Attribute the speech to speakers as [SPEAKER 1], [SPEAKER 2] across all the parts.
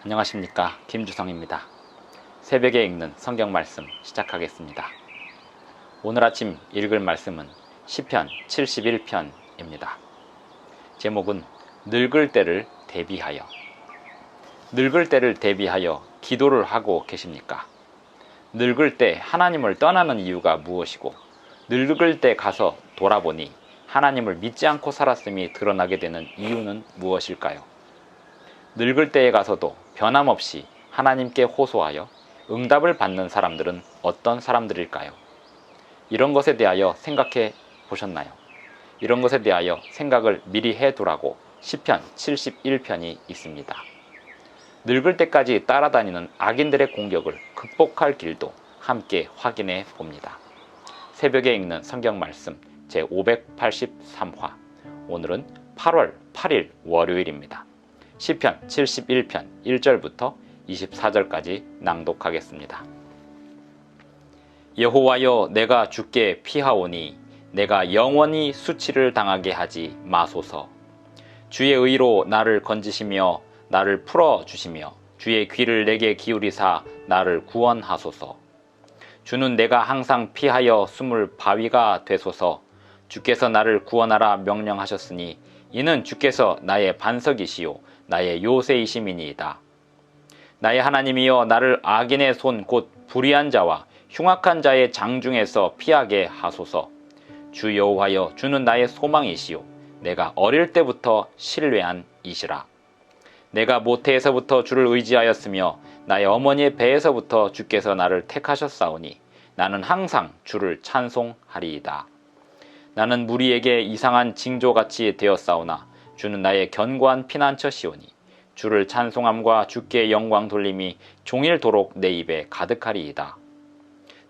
[SPEAKER 1] 안녕하십니까, 김주성입니다. 새벽에 읽는 성경 말씀 시작하겠습니다. 오늘 아침 읽을 말씀은 시편 71편입니다. 제목은 늙을 때를 대비하여. 늙을 때를 대비하여 기도를 하고 계십니까? 늙을 때 하나님을 떠나는 이유가 무엇이고, 늙을 때 가서 돌아보니 하나님을 믿지 않고 살았음이 드러나게 되는 이유는 무엇일까요? 늙을 때에 가서도 변함없이 하나님께 호소하여 응답을 받는 사람들은 어떤 사람들일까요? 이런 것에 대하여 생각해 보셨나요? 이런 것에 대하여 생각을 미리 해두라고 시편 71편이 있습니다. 늙을 때까지 따라다니는 악인들의 공격을 극복할 길도 함께 확인해 봅니다. 새벽에 읽는 성경 말씀 제583화. 오늘은 8월 8일 월요일입니다. 시편 71편 1절부터 24절까지 낭독하겠습니다. 여호와여, 내가 주께 피하오니 내가 영원히 수치를 당하게 하지 마소서. 주의 의로 나를 건지시며 나를 풀어주시며 주의 귀를 내게 기울이사 나를 구원하소서. 주는 내가 항상 피하여 숨을 바위가 되소서. 주께서 나를 구원하라 명령하셨으니 이는 주께서 나의 반석이시요 나의 요새이심이니이다. 나의 하나님이여, 나를 악인의 손 곧 불의한 자와 흉악한 자의 장중에서 피하게 하소서. 주 여호와여, 주는 나의 소망이시요 내가 어릴 때부터 신뢰한 이시라. 내가 모태에서부터 주를 의지하였으며 나의 어머니의 배에서부터 주께서 나를 택하셨사오니 나는 항상 주를 찬송하리이다. 나는 무리에게 이상한 징조같이 되었사오나 주는 나의 견고한 피난처시오니 주를 찬송함과 주께 영광 돌림이 종일토록 내 입에 가득하리이다.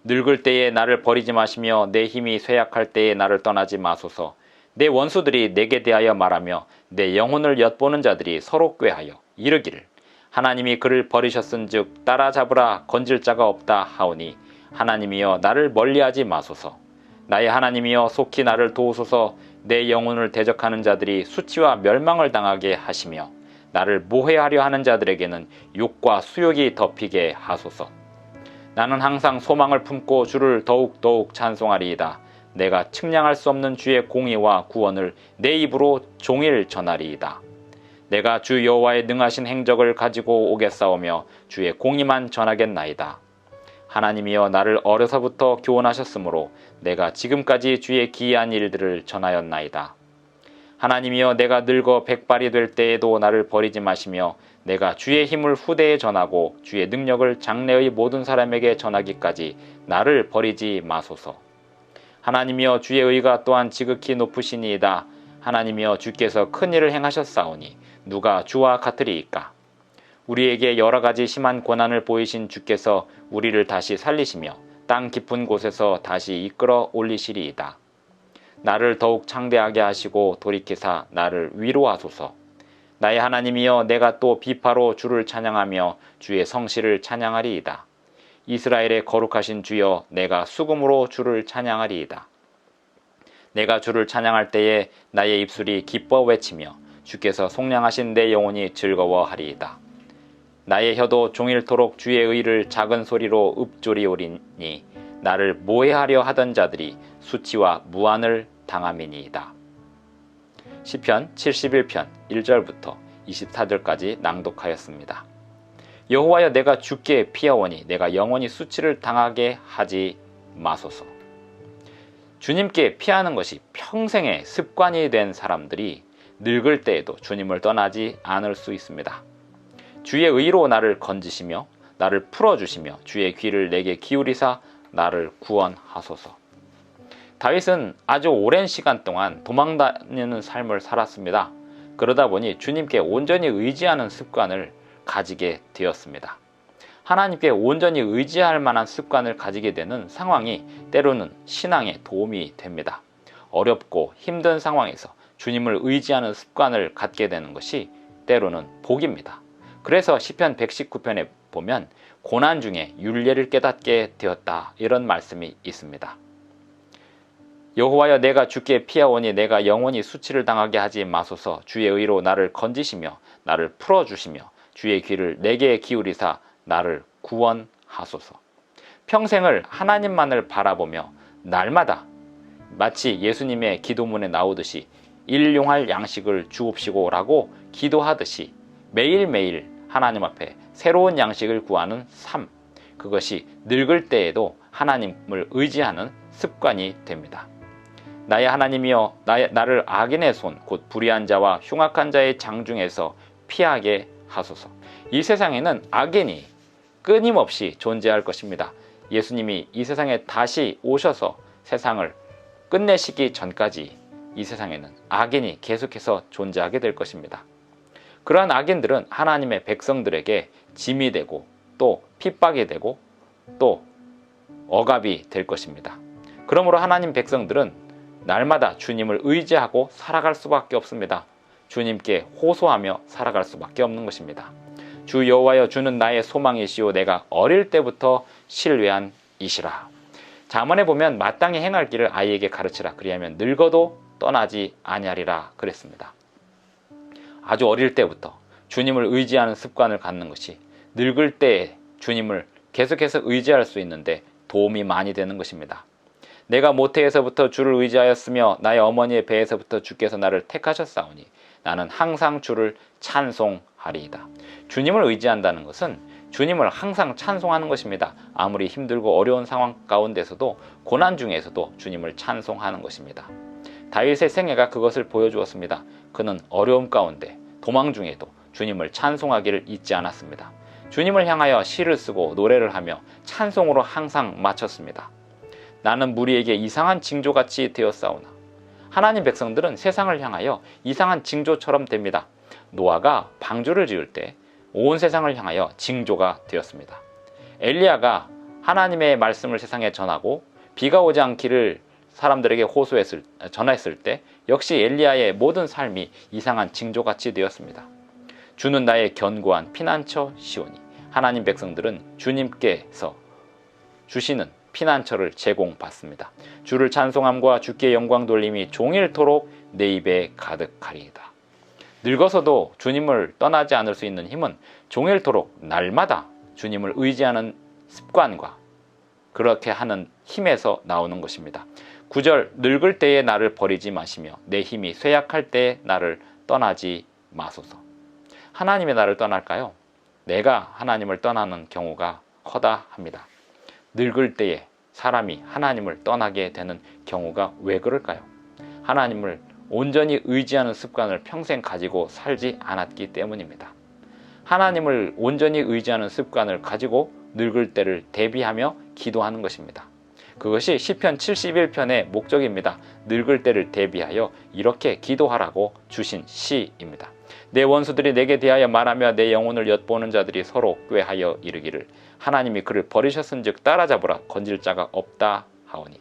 [SPEAKER 1] 늙을 때에 나를 버리지 마시며 내 힘이 쇠약할 때에 나를 떠나지 마소서. 내 원수들이 내게 대하여 말하며 내 영혼을 엿보는 자들이 서로 꾀하여 이르기를 하나님이 그를 버리셨은즉 따라잡으라 건질 자가 없다 하오니 하나님이여, 나를 멀리하지 마소서. 나의 하나님이여, 속히 나를 도우소서. 내 영혼을 대적하는 자들이 수치와 멸망을 당하게 하시며 나를 모해하려 하는 자들에게는 욕과 수욕이 덮이게 하소서. 나는 항상 소망을 품고 주를 더욱더욱 찬송하리이다. 내가 측량할 수 없는 주의 공의와 구원을 내 입으로 종일 전하리이다. 내가 주 여호와의 능하신 행적을 가지고 오겠사오며 주의 공의만 전하겠나이다. 하나님이여, 나를 어려서부터 교훈하셨으므로 내가 지금까지 주의 기이한 일들을 전하였나이다. 하나님이여, 내가 늙어 백발이 될 때에도 나를 버리지 마시며 내가 주의 힘을 후대에 전하고 주의 능력을 장래의 모든 사람에게 전하기까지 나를 버리지 마소서. 하나님이여, 주의 의가 또한 지극히 높으시니이다. 하나님이여, 주께서 큰 일을 행하셨사오니 누가 주와 같으리이까? 우리에게 여러 가지 심한 고난을 보이신 주께서 우리를 다시 살리시며 땅 깊은 곳에서 다시 이끌어 올리시리이다. 나를 더욱 창대하게 하시고 돌이키사 나를 위로하소서. 나의 하나님이여, 내가 또 비파로 주를 찬양하며 주의 성실을 찬양하리이다. 이스라엘의 거룩하신 주여, 내가 수금으로 주를 찬양하리이다. 내가 주를 찬양할 때에 나의 입술이 기뻐 외치며 주께서 속량하신 내 영혼이 즐거워하리이다. 나의 혀도 종일토록 주의 의를 작은 소리로 읊조리오리니 나를 모해하려 하던 자들이 수치와 무한을 당함이니이다. 시편 71편 1절부터 24절까지 낭독하였습니다. 여호와여, 내가 주께 피하오니 내가 영원히 수치를 당하게 하지 마소서. 주님께 피하는 것이 평생의 습관이 된 사람들이 늙을 때에도 주님을 떠나지 않을 수 있습니다. 주의 의로 나를 건지시며 나를 풀어주시며 주의 귀를 내게 기울이사 나를 구원하소서. 다윗은 아주 오랜 시간 동안 도망다니는 삶을 살았습니다. 그러다 보니 주님께 온전히 의지하는 습관을 가지게 되었습니다. 하나님께 온전히 의지할 만한 습관을 가지게 되는 상황이 때로는 신앙에 도움이 됩니다. 어렵고 힘든 상황에서 주님을 의지하는 습관을 갖게 되는 것이 때로는 복입니다. 그래서 시편 119편에 보면 고난 중에 율례를 깨닫게 되었다, 이런 말씀이 있습니다. 여호와여, 내가 주께 피하오니 내가 영원히 수치를 당하게 하지 마소서. 주의 의로 나를 건지시며 나를 풀어주시며 주의 귀를 내게 기울이사 나를 구원하소서. 평생을 하나님만을 바라보며 날마다 마치 예수님의 기도문에 나오듯이 일용할 양식을 주옵시고라고 기도하듯이 매일매일 하나님 앞에 새로운 양식을 구하는 삶, 그것이 늙을 때에도 하나님을 의지하는 습관이 됩니다. 나의 하나님이여 나를 악인의 손 곧 불의한 자와 흉악한 자의 장중에서 피하게 하소서. 이 세상에는 악인이 끊임없이 존재할 것입니다. 예수님이 이 세상에 다시 오셔서 세상을 끝내시기 전까지 이 세상에는 악인이 계속해서 존재하게 될 것입니다. 그러한 악인들은 하나님의 백성들에게 짐이 되고 또 핍박이 되고 또 억압이 될 것입니다. 그러므로 하나님 백성들은 날마다 주님을 의지하고 살아갈 수밖에 없습니다. 주님께 호소하며 살아갈 수밖에 없는 것입니다. 주 여호와여, 주는 나의 소망이시오 내가 어릴 때부터 신뢰한 이시라. 잠언에 보면 마땅히 행할 길을 아이에게 가르치라 그리하면 늙어도 떠나지 아니하리라 그랬습니다. 아주 어릴 때부터 주님을 의지하는 습관을 갖는 것이 늙을 때에 주님을 계속해서 의지할 수 있는데 도움이 많이 되는 것입니다. 내가 모태에서부터 주를 의지하였으며 나의 어머니의 배에서부터 주께서 나를 택하셨사오니 나는 항상 주를 찬송하리이다. 주님을 의지한다는 것은 주님을 항상 찬송하는 것입니다. 아무리 힘들고 어려운 상황 가운데서도 고난 중에서도 주님을 찬송하는 것입니다. 다윗의 생애가 그것을 보여주었습니다. 그는 어려움 가운데 도망 중에도 주님을 찬송하기를 잊지 않았습니다. 주님을 향하여 시를 쓰고 노래를 하며 찬송으로 항상 마쳤습니다. 나는 무리에게 이상한 징조같이 되었사오나. 하나님 백성들은 세상을 향하여 이상한 징조처럼 됩니다. 노아가 방주를 지을 때 온 세상을 향하여 징조가 되었습니다. 엘리야가 하나님의 말씀을 세상에 전하고 비가 오지 않기를 사람들에게 전했을 때 역시 엘리야의 모든 삶이 이상한 징조같이 되었습니다. 주는 나의 견고한 피난처 시오니. 하나님 백성들은 주님께서 주시는 피난처를 제공받습니다. 주를 찬송함과 주께 영광 돌림이 종일토록 내 입에 가득하리이다. 늙어서도 주님을 떠나지 않을 수 있는 힘은 종일토록 날마다 주님을 의지하는 습관과 그렇게 하는 힘에서 나오는 것입니다. 9절, 늙을 때에 나를 버리지 마시며 내 힘이 쇠약할 때에 나를 떠나지 마소서. 하나님이 나를 떠날까요? 내가 하나님을 떠나는 경우가 허다합니다. 늙을 때에 사람이 하나님을 떠나게 되는 경우가 왜 그럴까요? 하나님을 온전히 의지하는 습관을 평생 가지고 살지 않았기 때문입니다. 하나님을 온전히 의지하는 습관을 가지고 늙을 때를 대비하며 기도하는 것입니다. 그것이 시편 71편의 목적입니다. 늙을 때를 대비하여 이렇게 기도하라고 주신 시입니다. 내 원수들이 내게 대하여 말하며 내 영혼을 엿보는 자들이 서로 꾀하여 이르기를 하나님이 그를 버리셨은즉 따라잡으라 건질 자가 없다 하오니.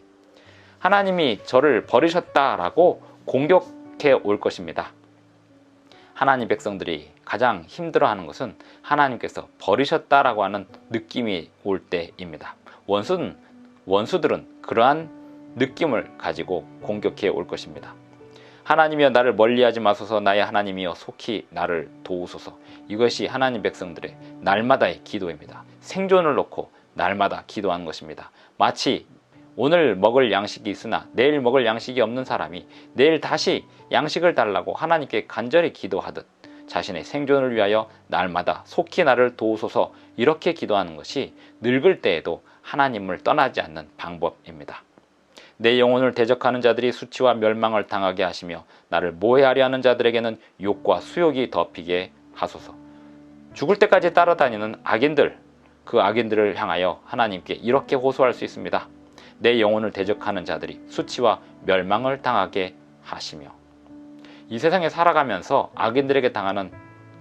[SPEAKER 1] 하나님이 저를 버리셨다라고 공격해 올 것입니다. 하나님 백성들이 가장 힘들어하는 것은 하나님께서 버리셨다라고 하는 느낌이 올 때입니다. 원수들은 그러한 느낌을 가지고 공격해 올 것입니다. 하나님이여 나를 멀리하지 마소서 나의 하나님이여 속히 나를 도우소서. 이것이 하나님 백성들의 날마다의 기도입니다. 생존을 놓고 날마다 기도하는 것입니다. 마치 오늘 먹을 양식이 있으나 내일 먹을 양식이 없는 사람이 내일 다시 양식을 달라고 하나님께 간절히 기도하듯 자신의 생존을 위하여 날마다 속히 나를 도우소서 이렇게 기도하는 것이 늙을 때에도 하나님을 떠나지 않는 방법입니다. 내 영혼을 대적하는 자들이 수치와 멸망을 당하게 하시며 나를 모해하려 하는 자들에게는 욕과 수욕이 덮이게 하소서. 죽을 때까지 따라다니는 악인들, 그 악인들을 향하여 하나님께 이렇게 호소할 수 있습니다. 내 영혼을 대적하는 자들이 수치와 멸망을 당하게 하시며. 이 세상에 살아가면서 악인들에게 당하는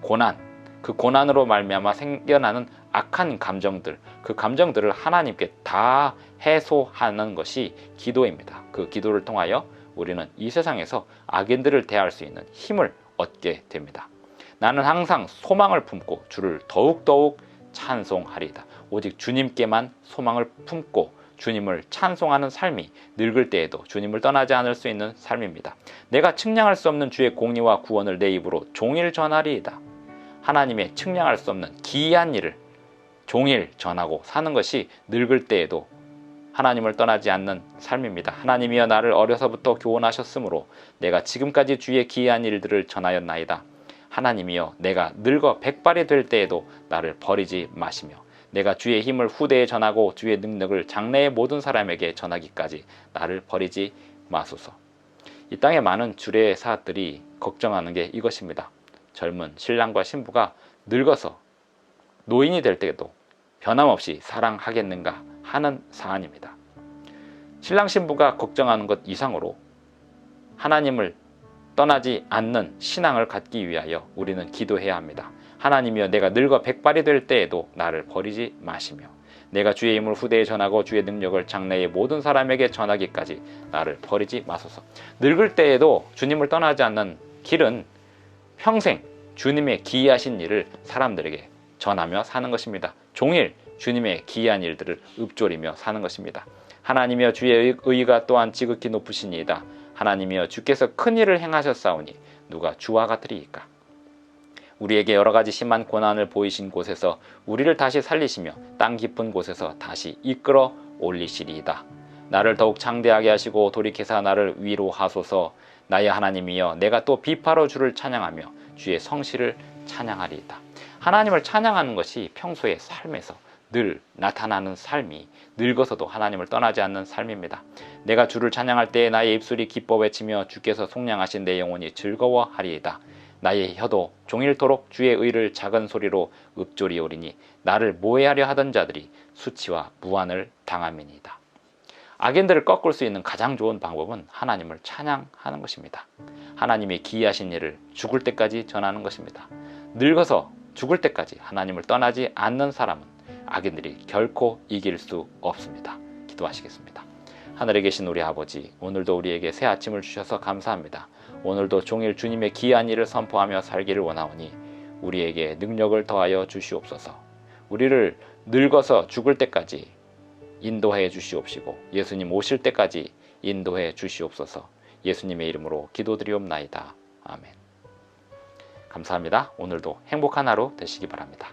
[SPEAKER 1] 고난, 그 고난으로 말미암아 생겨나는 악한 감정들, 그 감정들을 하나님께 다 해소하는 것이 기도입니다. 그 기도를 통하여 우리는 이 세상에서 악인들을 대할 수 있는 힘을 얻게 됩니다. 나는 항상 소망을 품고 주를 더욱더욱 찬송하리이다. 오직 주님께만 소망을 품고 주님을 찬송하는 삶이 늙을 때에도 주님을 떠나지 않을 수 있는 삶입니다. 내가 측량할 수 없는 주의 공의와 구원을 내 입으로 종일 전하리이다. 하나님의 측량할 수 없는 기이한 일을 종일 전하고 사는 것이 늙을 때에도 하나님을 떠나지 않는 삶입니다. 하나님이여 나를 어려서부터 교훈하셨으므로 내가 지금까지 주의 기이한 일들을 전하였나이다. 하나님이여 내가 늙어 백발이 될 때에도 나를 버리지 마시며 내가 주의 힘을 후대에 전하고 주의 능력을 장래의 모든 사람에게 전하기까지 나를 버리지 마소서. 이 땅의 많은 주례의 사람들이 걱정하는 게 이것입니다. 젊은 신랑과 신부가 늙어서 노인이 될 때에도 변함없이 사랑하겠는가 하는 사안입니다. 신랑 신부가 걱정하는 것 이상으로 하나님을 떠나지 않는 신앙을 갖기 위하여 우리는 기도해야 합니다. 하나님이여 내가 늙어 백발이 될 때에도 나를 버리지 마시며 내가 주의 힘을 후대에 전하고 주의 능력을 장래의 모든 사람에게 전하기까지 나를 버리지 마소서. 늙을 때에도 주님을 떠나지 않는 길은 평생 주님의 기이하신 일을 사람들에게 전하며 사는 것입니다. 종일 주님의 기이한 일들을 읊조리며 사는 것입니다. 하나님이여 주의 의가 또한 지극히 높으시니이다. 하나님이여 주께서 큰 일을 행하셨사오니 누가 주와 같으리이까. 우리에게 여러 가지 심한 고난을 보이신 곳에서 우리를 다시 살리시며 땅 깊은 곳에서 다시 이끌어 올리시리이다. 나를 더욱 장대하게 하시고 돌이켜서 나를 위로하소서. 나의 하나님이여 내가 또 비파로 주를 찬양하며 주의 성실을 찬양하리이다. 하나님을 찬양하는 것이 평소의 삶에서 늘 나타나는 삶이 늙어서도 하나님을 떠나지 않는 삶입니다. 내가 주를 찬양할 때에 나의 입술이 기뻐 외치며 주께서 속량하신 내 영혼이 즐거워하리이다. 나의 혀도 종일토록 주의 의를 작은 소리로 읊조리오리니 나를 모해하려 하던 자들이 수치와 무한을 당함이니이다. 악인들을 꺾을 수 있는 가장 좋은 방법은 하나님을 찬양하는 것입니다. 하나님의 기이하신 일을 죽을 때까지 전하는 것입니다. 늙어서 죽을 때까지 하나님을 떠나지 않는 사람은 악인들이 결코 이길 수 없습니다. 기도하시겠습니다. 하늘에 계신 우리 아버지, 오늘도 우리에게 새 아침을 주셔서 감사합니다. 오늘도 종일 주님의 기이한 일을 선포하며 살기를 원하오니 우리에게 능력을 더하여 주시옵소서. 우리를 늙어서 죽을 때까지 인도해 주시옵시고 예수님 오실 때까지 인도해 주시옵소서. 예수님의 이름으로 기도드리옵나이다. 아멘. 감사합니다. 오늘도 행복한 하루 되시기 바랍니다.